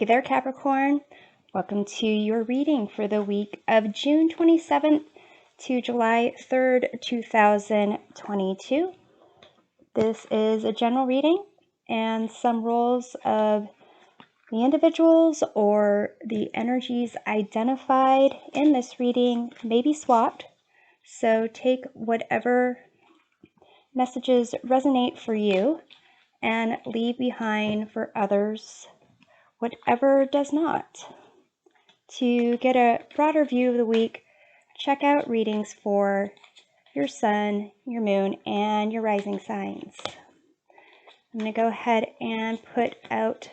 Hey there, Capricorn. Welcome to your reading for the week of June 27th to July 3rd, 2022. This is a general reading, and some roles of the individuals or the energies identified in this reading may be swapped. So take whatever messages resonate for you and leave behind for others whatever does not. To get a broader view of the week, check out readings for your sun, your moon, and your rising signs. I'm going to go ahead and put out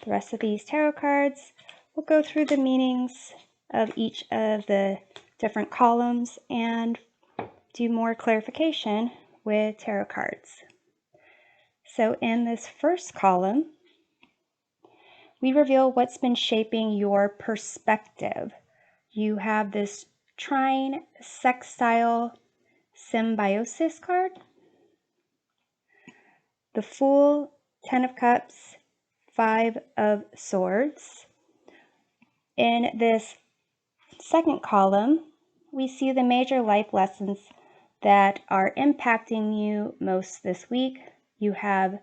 the rest of these tarot cards. We'll go through the meanings of each of the different columns and do more clarification with tarot cards. So in this first column, we reveal what's been shaping your perspective. You have this trine sextile symbiosis card, the Fool, 10 of Cups, 5 of Swords. In this second column, we see the major life lessons that are impacting you most this week. You have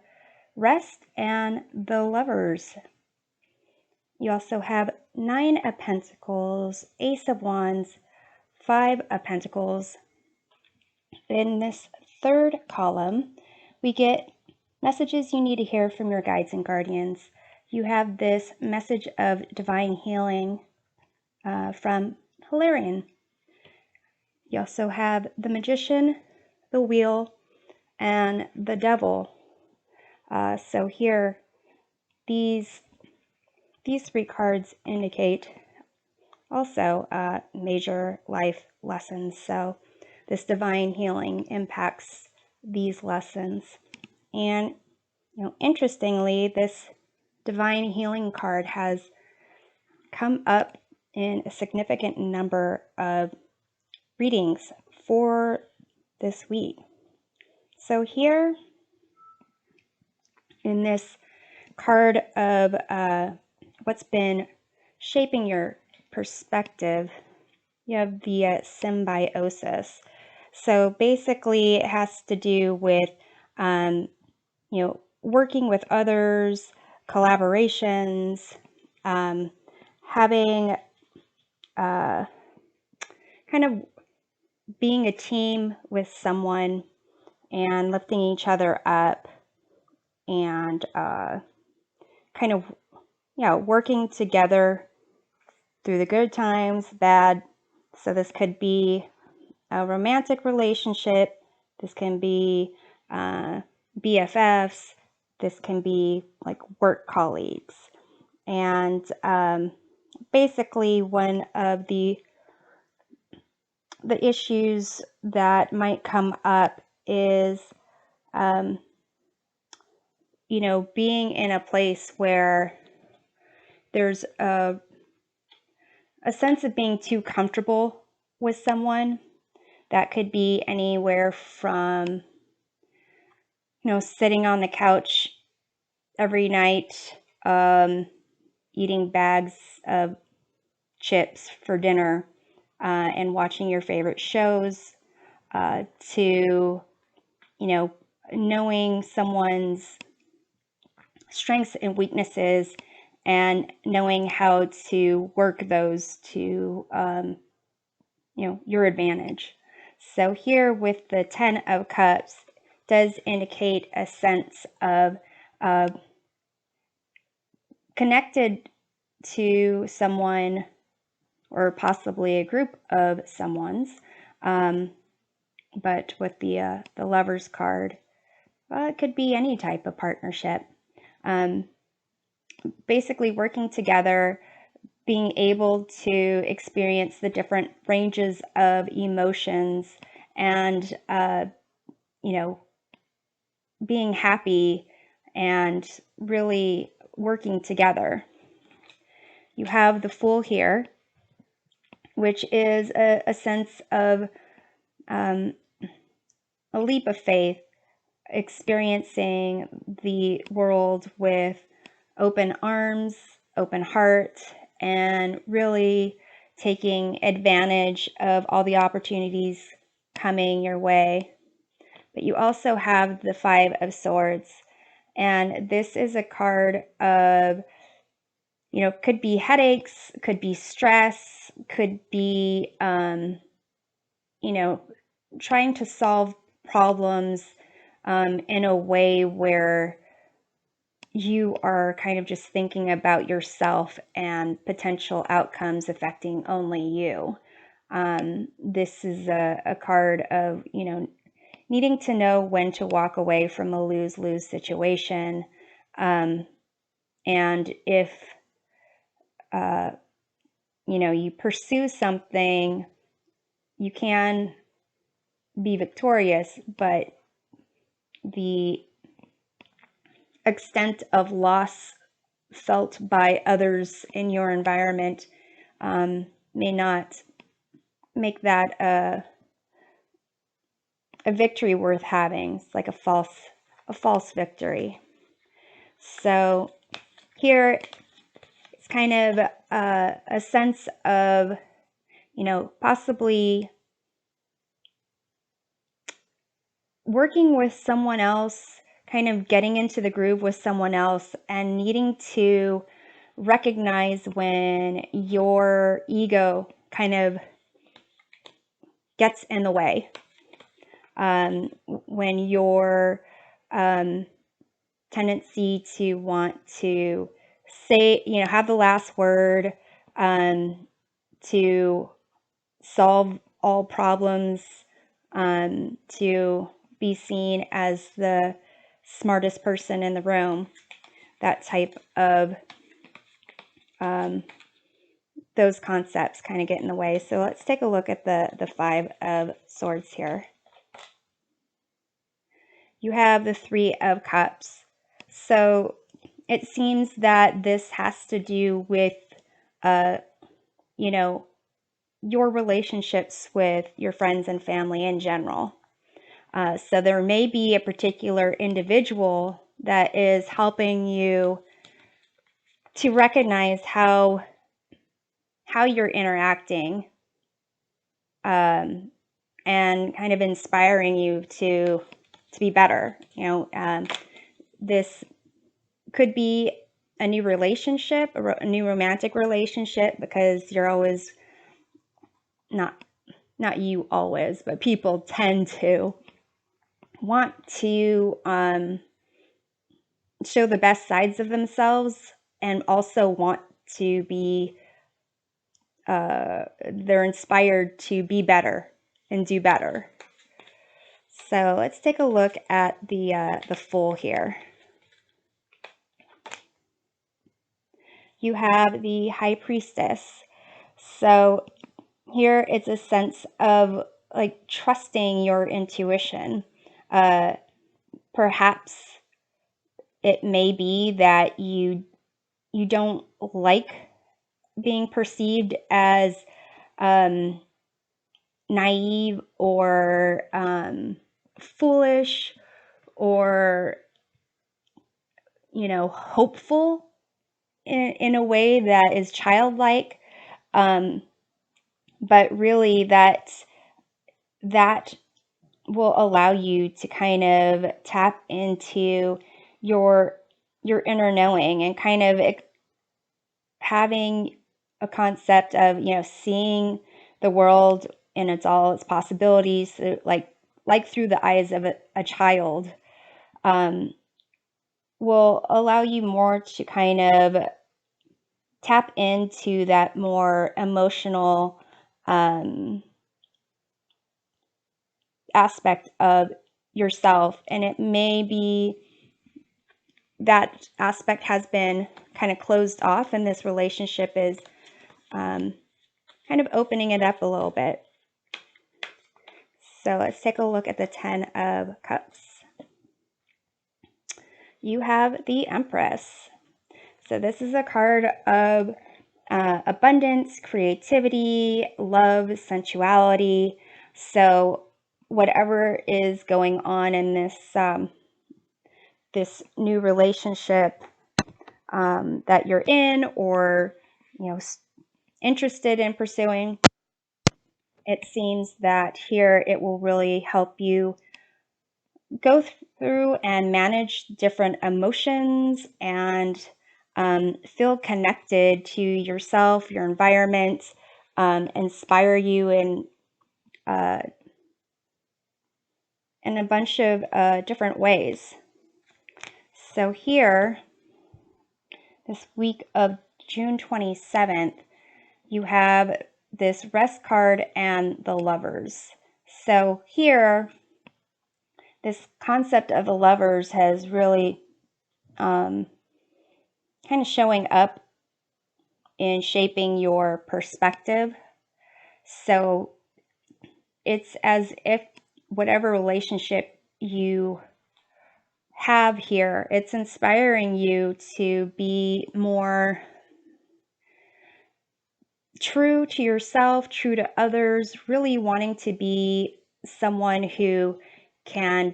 Rest and the Lovers. You also have 9 of Pentacles, Ace of Wands, 5 of Pentacles. In this third column, we get messages you need to hear from your guides and guardians. You have this message of divine healing from Hilarion. You also have the Magician, the Wheel, and the Devil. So here, these three cards indicate also major life lessons. So this divine healing impacts these lessons. And interestingly, this divine healing card has come up in a significant number of readings for this week. So here in this card of what's been shaping your perspective, you have the symbiosis. So basically it has to do with working with others, collaborations, having kind of being a team with someone and lifting each other up, and kind of working together through the good times, bad. So this could be a romantic relationship, this can be BFFs, this can be like work colleagues. And basically one of the issues that might come up is being in a place where there's a sense of being too comfortable with someone. That could be anywhere from sitting on the couch every night, eating bags of chips for dinner, and watching your favorite shows, to knowing someone's strengths and weaknesses and knowing how to work those to your advantage. So here with the 10 of Cups does indicate a sense of connected to someone or possibly a group of someone's, but with the Lovers card, it could be any type of partnership. Basically working together, being able to experience the different ranges of emotions, and being happy and really working together. You have the Fool here, which is a sense of a leap of faith, experiencing the world with open arms, open heart and really taking advantage of all the opportunities coming your way. But you also have the Five of Swords, and this is a card of, could be headaches, could be stress, could be, trying to solve problems in a way where you are kind of just thinking about yourself and potential outcomes affecting only you. This is a card of, needing to know when to walk away from a lose-lose situation. And if, you pursue something, you can be victorious, but the extent of loss felt by others in your environment may not make that a victory worth having. It's like a false victory. So here it's kind of a sense of, possibly working with someone else, kind of getting into the groove with someone else and needing to recognize when your ego kind of gets in the way, when your tendency to want to say, have the last word, to solve all problems, to be seen as the smartest person in the room, that type of, those concepts kind of get in the way. So let's take a look at the Five of Swords here. You have the Three of Cups. So it seems that this has to do with, your relationships with your friends and family in general. So there may be a particular individual that is helping you to recognize how you're interacting, and kind of inspiring you to be better. This could be a new relationship, a new romantic relationship, because you're always not you always, but people tend to want to show the best sides of themselves and also want to be, they're inspired to be better and do better. So let's take a look at the Fool here. You have the High Priestess. So here it's a sense of like trusting your intuition. Perhaps it may be that you don't like being perceived as naive or foolish or, hopeful in a way that is childlike. But really that will allow you to kind of tap into your inner knowing and kind of having a concept of, seeing the world in all its possibilities, like through the eyes of a child, will allow you more to kind of tap into that more emotional aspect of yourself. And it may be that aspect has been kind of closed off, and this relationship is kind of opening it up a little bit. So let's take a look at the Ten of Cups. You have the Empress. So this is a card of abundance, creativity, love, sensuality. So whatever is going on in this this new relationship, that you're in or, interested in pursuing. It seems that here it will really help you go through and manage different emotions and feel connected to yourself, your environment, inspire you in a bunch of different ways. So here, this week of June 27th, you have this Rest card and the Lovers. So here, this concept of the Lovers has really kind of showing up in shaping your perspective. So it's as if whatever relationship you have here, it's inspiring you to be more true to yourself, true to others, really wanting to be someone who can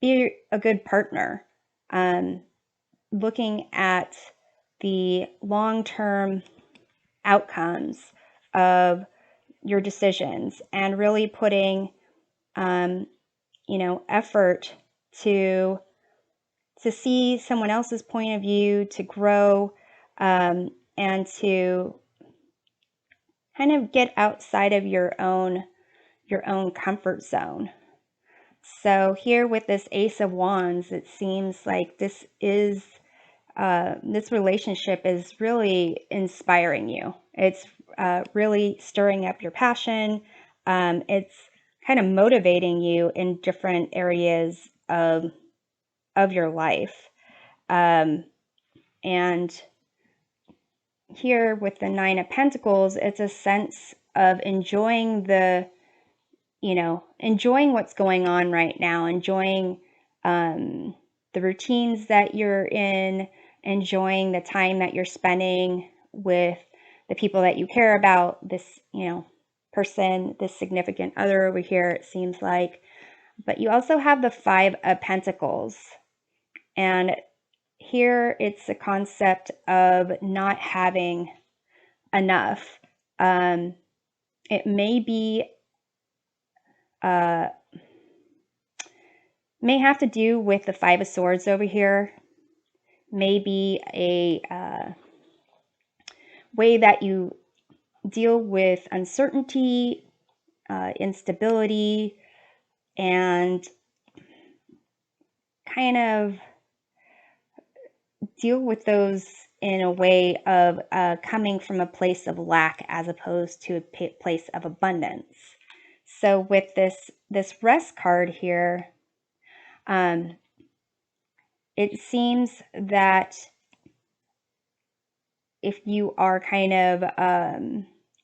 be a good partner. Looking at the long-term outcomes of your decisions and really putting, effort to see someone else's point of view, to grow, and to kind of get outside of your own comfort zone. So here with this Ace of Wands, it seems like this relationship is really inspiring you. It's really stirring up your passion. It's kind of motivating you in different areas of your life. And here with the Nine of Pentacles, it's a sense of enjoying enjoying what's going on right now, enjoying the routines that you're in, enjoying the time that you're spending with the people that you care about, this, person, this significant other over here, it seems like. But you also have the Five of Pentacles. And here it's a concept of not having enough. It may be may have to do with the Five of Swords over here. Maybe a way that you deal with uncertainty, instability, and kind of deal with those in a way of coming from a place of lack as opposed to a place of abundance. So with this Rest card here, it seems that if you are kind of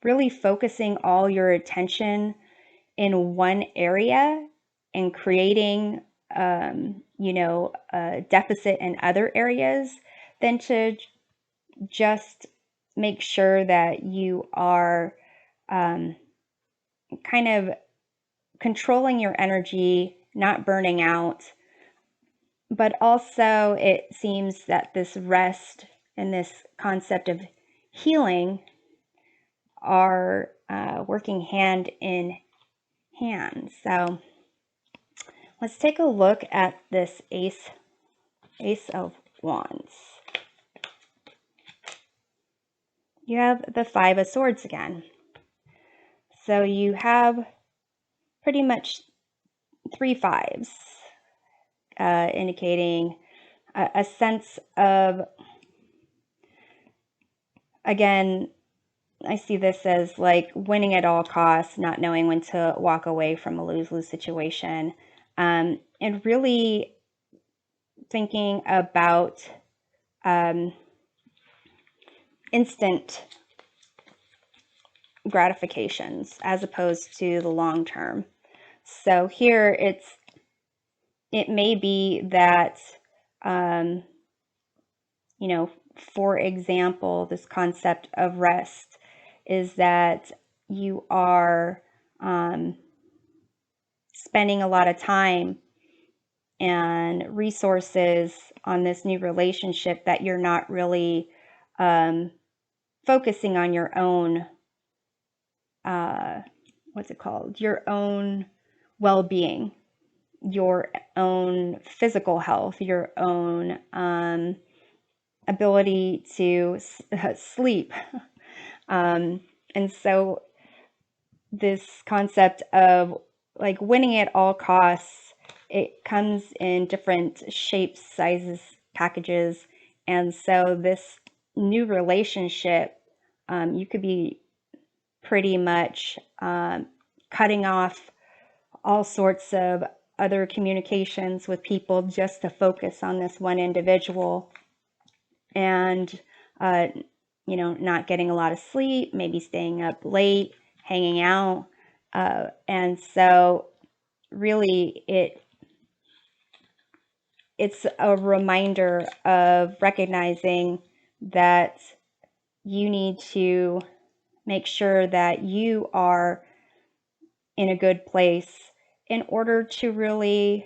really focusing all your attention in one area and creating, a deficit in other areas, then to just make sure that you are kind of controlling your energy, not burning out. But also it seems that this rest and this concept of healing are working hand in hand. So let's take a look at this Ace of Wands. You have the Five of Swords again. So you have pretty much three fives, indicating a sense of, again, I see this as like winning at all costs, not knowing when to walk away from a lose-lose situation, and really thinking about instant gratifications as opposed to the long term. So here it may be that, for example, this concept of rest is that you are spending a lot of time and resources on this new relationship that you're not really focusing on your own, your own well-being, your own physical health, your own ability to sleep. And so this concept of like winning at all costs, it comes in different shapes, sizes, packages. And so this new relationship, you could be pretty much cutting off all sorts of other communications with people just to focus on this one individual, and not getting a lot of sleep, maybe staying up late, hanging out. And so really it's a reminder of recognizing that you need to make sure that you are in a good place in order to really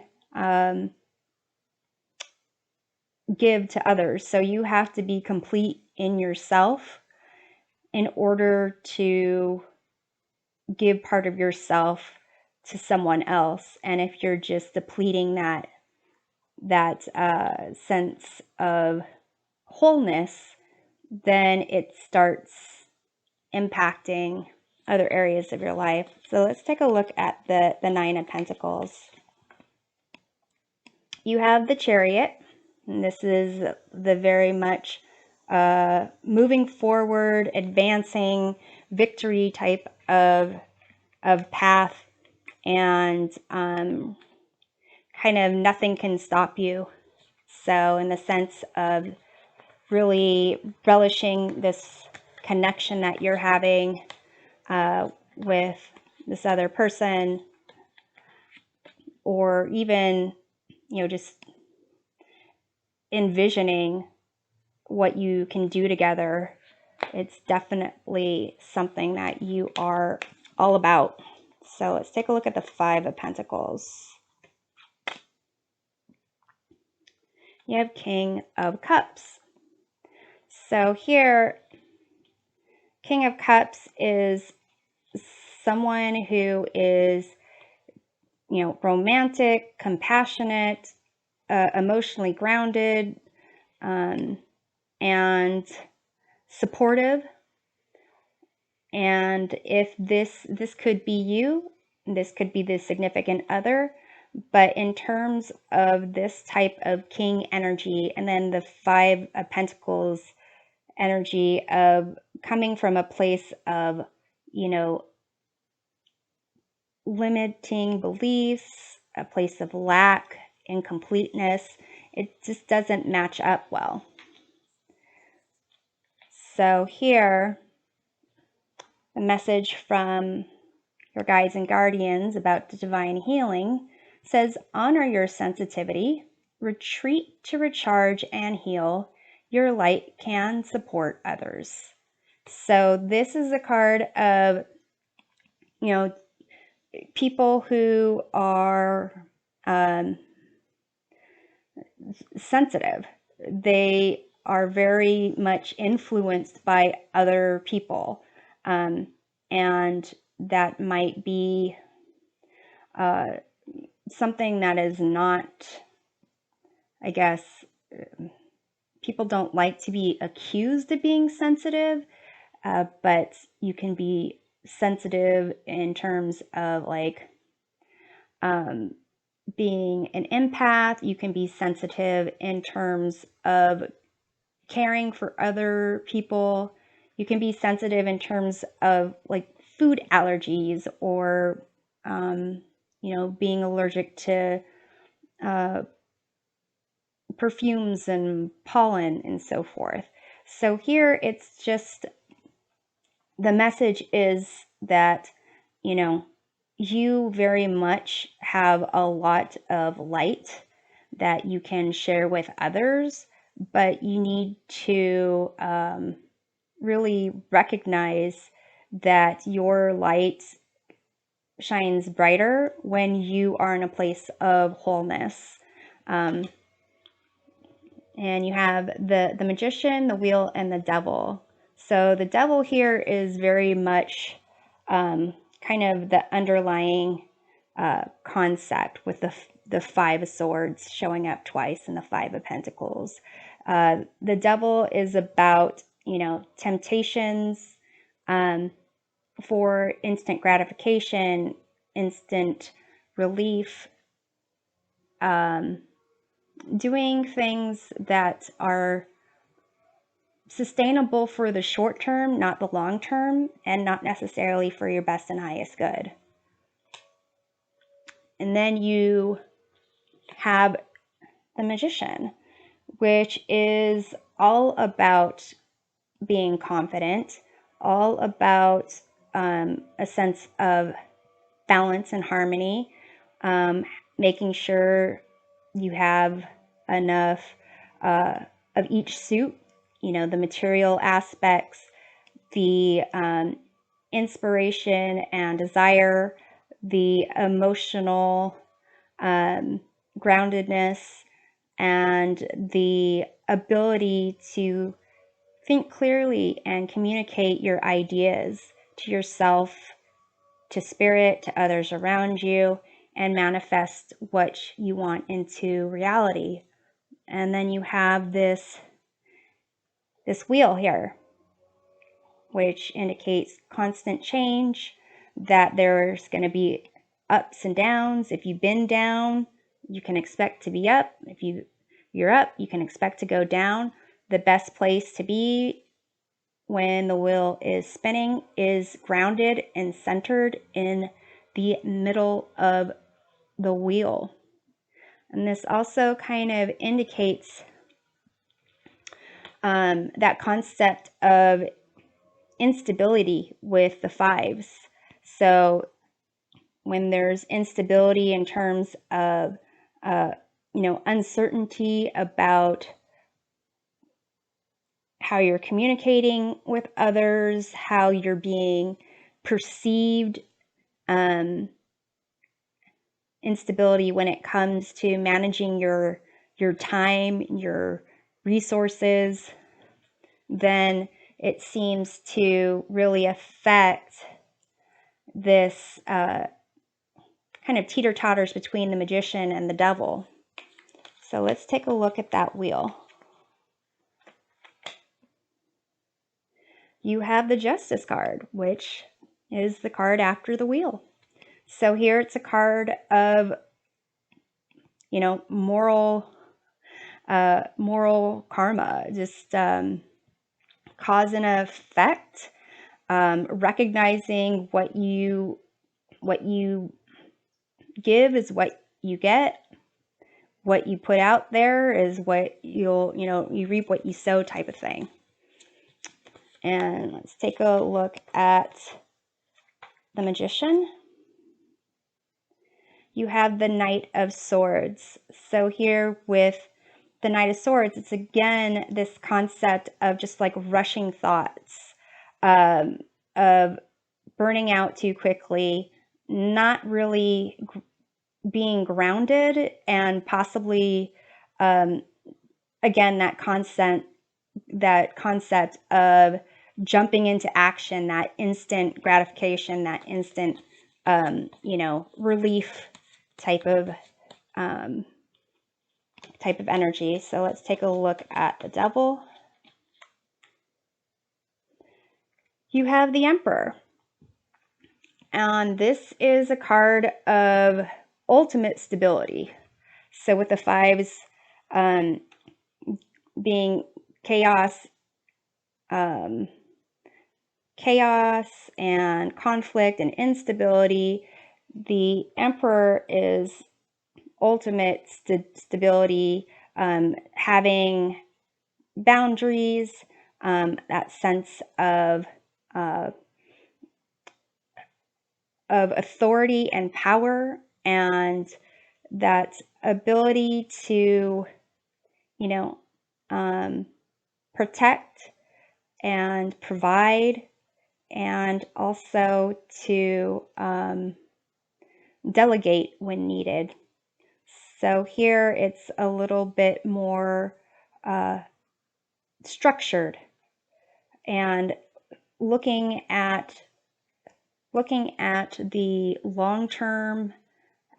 give to others. So you have to be complete in yourself in order to give part of yourself to someone else. And if you're just depleting that sense of wholeness, then it starts impacting other areas of your life. So let's take a look at the Nine of Pentacles. You have the Chariot, and this is the very much moving forward, advancing, victory type of path, and kind of nothing can stop you. So in the sense of really relishing this connection that you're having with this other person, or even, just envisioning what you can do together. It's definitely something that you are all about. So let's take a look at the Five of Pentacles. You have King of Cups. So here, King of Cups is someone who is, romantic, compassionate, emotionally grounded, and supportive. And if this could be you, this could be the significant other, but in terms of this type of king energy, and then the Five of Pentacles energy of coming from a place of, limiting beliefs, a place of lack, incompleteness, it just doesn't match up well. So here, the message from your guides and guardians about the divine healing says, honor your sensitivity, retreat to recharge and heal. Your light can support others. So this is a card of, people who are sensitive. They are very much influenced by other people. And that might be something that is not, I guess, people don't like to be accused of being sensitive, but you can be sensitive in terms of like being an empath. You can be sensitive in terms of caring for other people. You can be sensitive in terms of like food allergies, or being allergic to perfumes and pollen and so forth. So here it's just, the message is that, you very much have a lot of light that you can share with others, but you need to really recognize that your light shines brighter when you are in a place of wholeness, And you have the Magician, the Wheel, and the Devil. So the Devil here is very much kind of the underlying concept with the Five of Swords showing up twice and the Five of Pentacles. The Devil is about, temptations for instant gratification, instant relief, doing things that are sustainable for the short term, not the long term, and not necessarily for your best and highest good. And then you have the Magician, which is all about being confident, all about a sense of balance and harmony, making sure you have enough of each suit, the material aspects, the inspiration and desire, the emotional groundedness, and the ability to think clearly and communicate your ideas to yourself, to spirit, to others around you, and manifest what you want into reality. And then you have this wheel here, which indicates constant change, that there's going to be ups and downs. If you've been down, you can expect to be up. If you're up, you can expect to go down. The best place to be when the wheel is spinning is grounded and centered in the middle of the wheel. And this also kind of indicates that concept of instability with the fives. So when there's instability in terms of uncertainty about how you're communicating with others, how you're being perceived, instability when it comes to managing your time, your resources, then it seems to really affect this kind of teeter-totters between the Magician and the Devil. So let's take a look at that wheel. You have the Justice card, which is the card after the wheel. So here it's a card of, moral karma, just cause and effect, recognizing what you give is what you get, what you put out there is what you reap what you sow, type of thing. And let's take a look at the Magician. You have the Knight of Swords. So here with the Knight of Swords, it's again this concept of just like rushing thoughts, of burning out too quickly, not really being grounded, and possibly, again, that concept of jumping into action, that instant gratification, that instant, relief type of energy. So let's take a look at the Devil. You have the Emperor. And this is a card of ultimate stability. So with the fives being chaos and conflict and instability, the Emperor is ultimate stability, having boundaries, that sense of authority and power, and that ability to, protect and provide, and also to delegate when needed. So here it's a little bit more structured, and looking at the long-term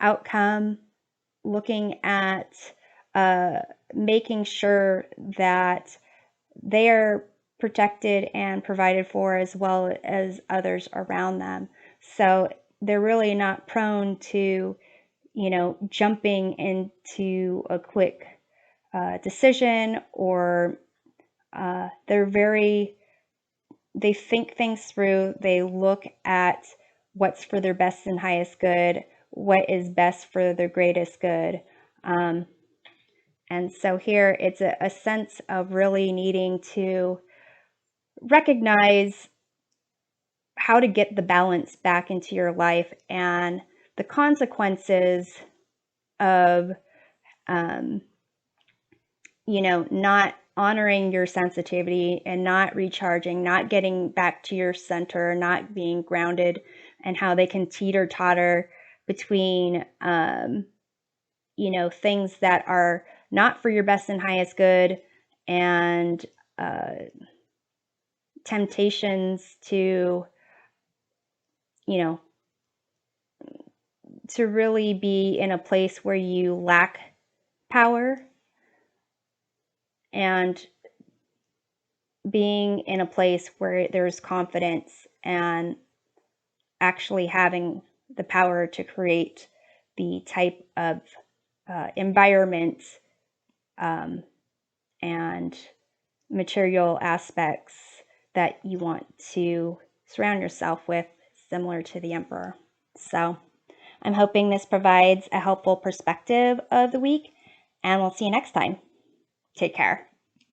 outcome, looking at making sure that they are protected and provided for, as well as others around them. So they're really not prone to, jumping into a quick decision, or they think things through. They look at what's for their best and highest good, what is best for their greatest good. And so here it's a sense of really needing to recognize how to get the balance back into your life, and the consequences of, not honoring your sensitivity and not recharging, not getting back to your center, not being grounded, and how they can teeter-totter between, things that are not for your best and highest good, and temptations to, to really be in a place where you lack power, and being in a place where there's confidence and actually having the power to create the type of environment and material aspects that you want to surround yourself with, similar to the Emperor. So I'm hoping this provides a helpful perspective of the week, and we'll see you next time. Take care.